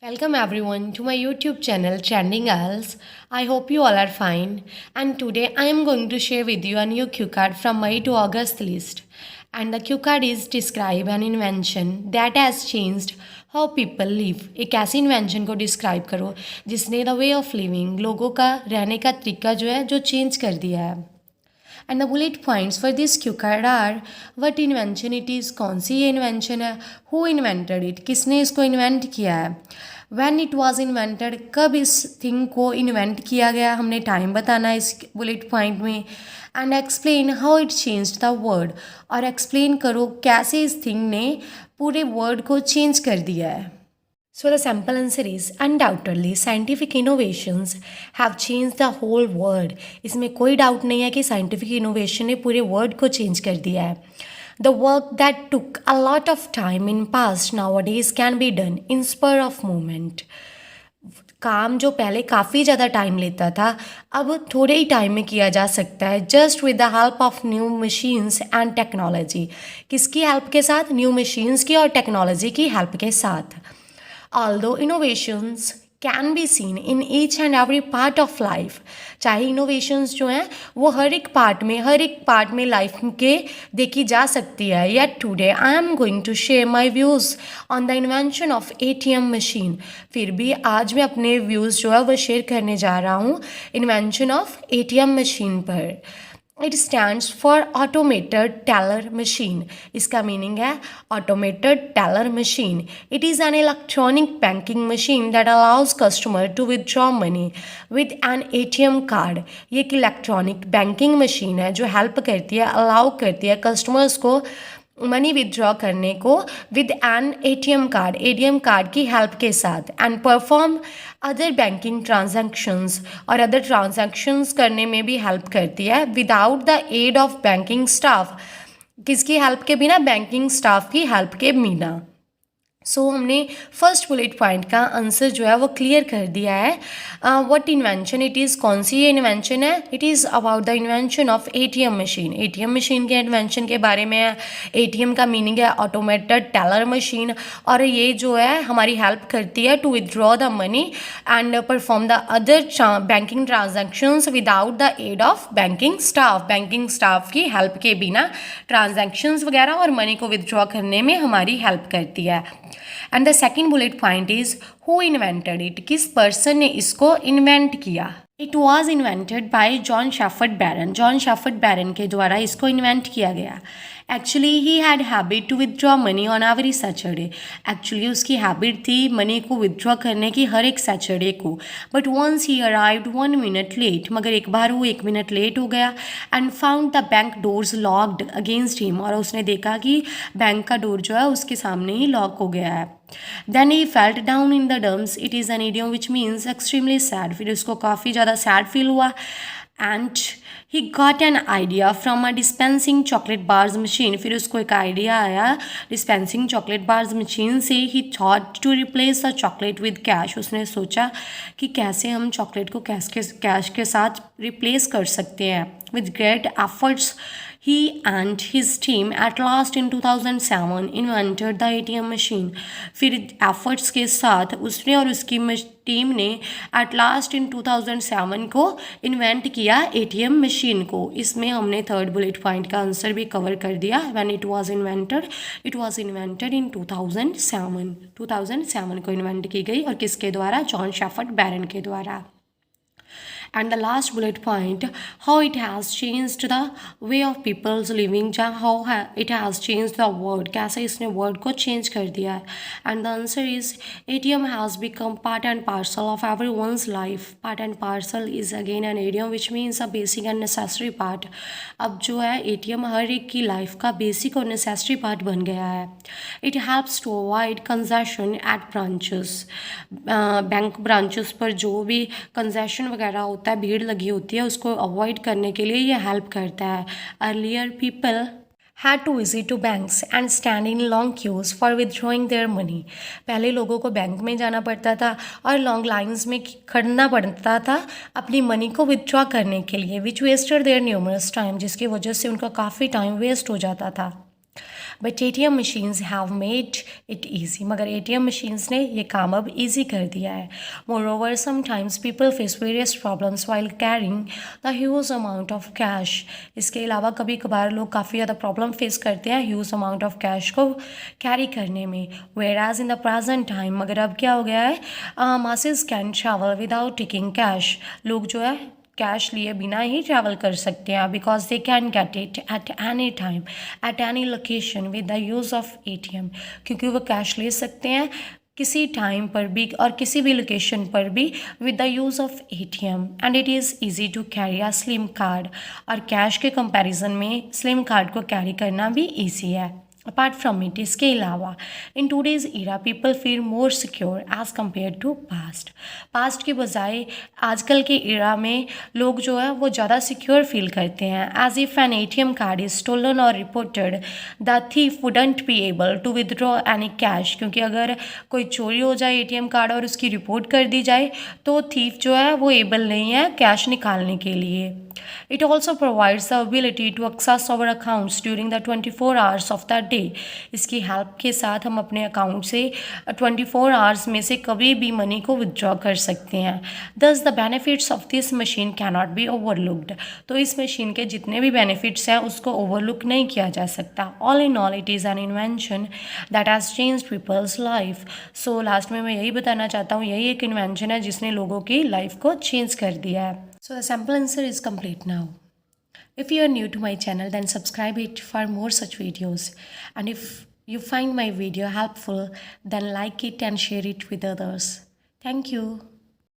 Welcome everyone to my YouTube channel Trending Girls. I hope you all are fine. And today I am going to share with you a new cue card from May to August list. And the cue card is describe an invention that has changed how people live. एक ऐसी invention को describe करो जिसने the way of living लोगों का रहने का तरीका जो है जो चेंज कर दिया है. And the bullet points for this cue card are what invention it is, कौन सी ये इन्वेंशन है, हु इन्वेंटेड इट, किसने इसको इन्वेंट किया है, व्हेन इट वाज इन्वेंटेड, कब इस थिंग को इन्वेंट किया गया, हमने टाइम बताना है इस बुलेट पॉइंट में. And explain how it change the word, और एक्सप्लेन करो कैसे इस थिंग ने पूरे वर्ड को चेंज कर दिया है. So the simple answer is undoubtedly scientific innovations have changed the whole world. इसमें कोई डाउट नहीं है कि साइंटिफिक इनोवेशन ने पूरे वर्ल्ड को चेंज कर दिया है. The work that took a lot of time in past nowadays can be done in spur of moment. काम जो पहले काफ़ी ज़्यादा टाइम लेता था अब थोड़े ही टाइम में किया जा सकता है just with the help of new machines and technology. किसकी हेल्प के साथ? न्यू मशीन्स की और टेक्नोलॉजी की हेल्प के साथ. Although innovations can be seen in each and every part of life, चाहे innovations जो हैं वो हर एक पार्ट में लाइफ के देखी जा सकती है. Yet today I am going to share my views on the invention of ATM machine. फिर भी आज मैं अपने व्यूज़ जो है वो शेयर करने जा रहा हूँ इन्वेंशन ऑफ ATM मशीन पर. It stands for automated teller machine. इसका मीनिंग है automated teller machine. It is an electronic banking machine that allows customer to withdraw money with an ATM card. ये एक electronic banking machine है जो help करती है, allow करती है कस्टमर्स को मनी विदड्रॉ करने को विद एन ATM कार्ड की हेल्प के साथ. And perform other banking transactions, और अदर ट्रांजैक्शंस करने में भी हेल्प करती है without the aid of banking staff. किसकी हेल्प के बिना? बैंकिंग स्टाफ की हेल्प के बिना. सो हमने फर्स्ट बुलेट पॉइंट का आंसर जो है वो क्लियर कर दिया है. व्हाट इन्वेंशन इट इज़, कौन सी ये इन्वेंशन है? It is about the invention of ATM machine. ATM machine के इन्वेंशन के बारे में है. ATM का मीनिंग है ऑटोमेटेड टेलर मशीन, और ये जो है हमारी हेल्प करती है to withdraw the money and perform the other banking transactions without the aid of banking staff की हेल्प के बिना ट्रांजैक्शंस वगैरह और मनी को विदड्रॉ करने में हमारी हेल्प करती है. And the second bullet point is who invented it, किस पर्सन ने इसको इन्वेंट किया. It was invented by John Shepherd Barron. John Shepherd Barron के द्वारा इसको इन्वेंट किया गया. Actually he had habit to withdraw money on every Saturday. Actually उसकी हैबिट थी मनी को विदड्रॉ करने की हर एक सैटरडे को. But once he arrived 1 minute late, मगर एक बार वो 1 मिनट लेट हो गया. And found the bank doors locked against him, और उसने देखा कि बैंक का डोर जो है उसके सामने ही लॉक हो गया है. Then he felt down in the dumps. It is an idiom which means extremely sad. फिर उसको काफ़ी ज़्यादा sad feel हुआ. And he got an idea from a dispensing chocolate bars machine. फिर उसको एक आइडिया आया dispensing chocolate bars machine से. He thought to replace the chocolate with cash. उसने सोचा कि कैसे हम चॉकलेट को कैश के साथ रिप्लेस कर सकते हैं. With great efforts, he and his team at last in 2007 invented the ATM machine. फिर efforts के साथ उसने और उसकी टीम ने at last in 2007 को इन्वेंट किया ATM मशीन को. इसमें हमने थर्ड बुलेट पॉइंट का आंसर भी कवर कर दिया. When it was invented in 2007. 2007 को इन्वेंट की गई, और किसके द्वारा? जॉन शेफर्ड बैरन के द्वारा. And the last bullet point, how it has changed the way of people's living, how it has changed the world, कैसे इसने वर्ड को चेंज कर दिया है. And the answer is ATM has become part and parcel of everyone's life. Part and parcel is again an idiom which means a basic and necessary part. अब जो है ATM हर एक की लाइफ का बेसिक और नेसेसरी पार्ट बन गया है. It helps to avoid congestion at branches. Bank branches पर जो भी कंजेशन वगैरह होता है, भीड़ लगी होती है, उसको अवॉइड करने के लिए ये हेल्प करता है. Earlier people had to visit to banks and stand in long queues for withdrawing their money. पहले लोगों को बैंक में जाना पड़ता था और लॉन्ग लाइंस में खड़ना पड़ता था अपनी मनी को विदड्रॉ करने के लिए, which wasted their numerous time, जिसकी वजह से उनका काफ़ी टाइम वेस्ट हो जाता था. But ATM machines have made it easy. मगर ATM machines ने ये काम अब easy कर दिया है. Moreover, sometimes people face various problems while carrying the huge amount of cash. इसके अलावा कभी कभार लोग काफ़ी ज़्यादा प्रॉब्लम फेस करते हैं huge amount of cash को कैरी करने में. Whereas in the present time, मगर अब क्या हो गया है, masses can travel without taking cash. लोग जो है कैश लिए बिना ही ट्रैवल कर सकते हैं because they can get it at any time at any location with the use of ATM. क्योंकि वो कैश ले सकते हैं किसी टाइम पर भी और किसी भी लोकेशन पर भी with the use of ATM. And it is easy to carry a slim card. और कैश के कंपैरिजन में स्लिम कार्ड को कैरी करना भी ईजी है. अपार्ट फ्रॉम इट, इसके अलावा in today's era people feel more secure as compare to past की बजाय आजकल के ईरा में लोग जो है वो ज़्यादा सिक्योर फील करते हैं. As if an ATM card is stolen और reported, the thief wouldn't be able to withdraw any cash. क्योंकि अगर कोई चोरी हो जाए ATM कार्ड और उसकी रिपोर्ट कर दी जाए तो थीफ जो है वो एबल नहीं है कैश निकालने के लिए. It also provides the ability to access our accounts during the 24 hours of the day. इसकी हेल्प के साथ हम अपने अकाउंट से 24 आवर्स में से कभी भी मनी को विदड्रॉ कर सकते हैं. Thus the benefits of this machine cannot be overlooked. तो इस मशीन के जितने भी बेनिफिट्स हैं उसको ओवरलुक नहीं किया जा सकता. All in all, it is an invention that has changed people's life. So last में मैं यही बताना चाहता हूँ, यही एक इन्वेंशन है जिसने लोगों की लाइफ को चेंज कर दिया है. So the sample answer is complete now. If you are new to my channel, then subscribe it for more such videos. And if you find my video helpful, then like it and share it with others. Thank you.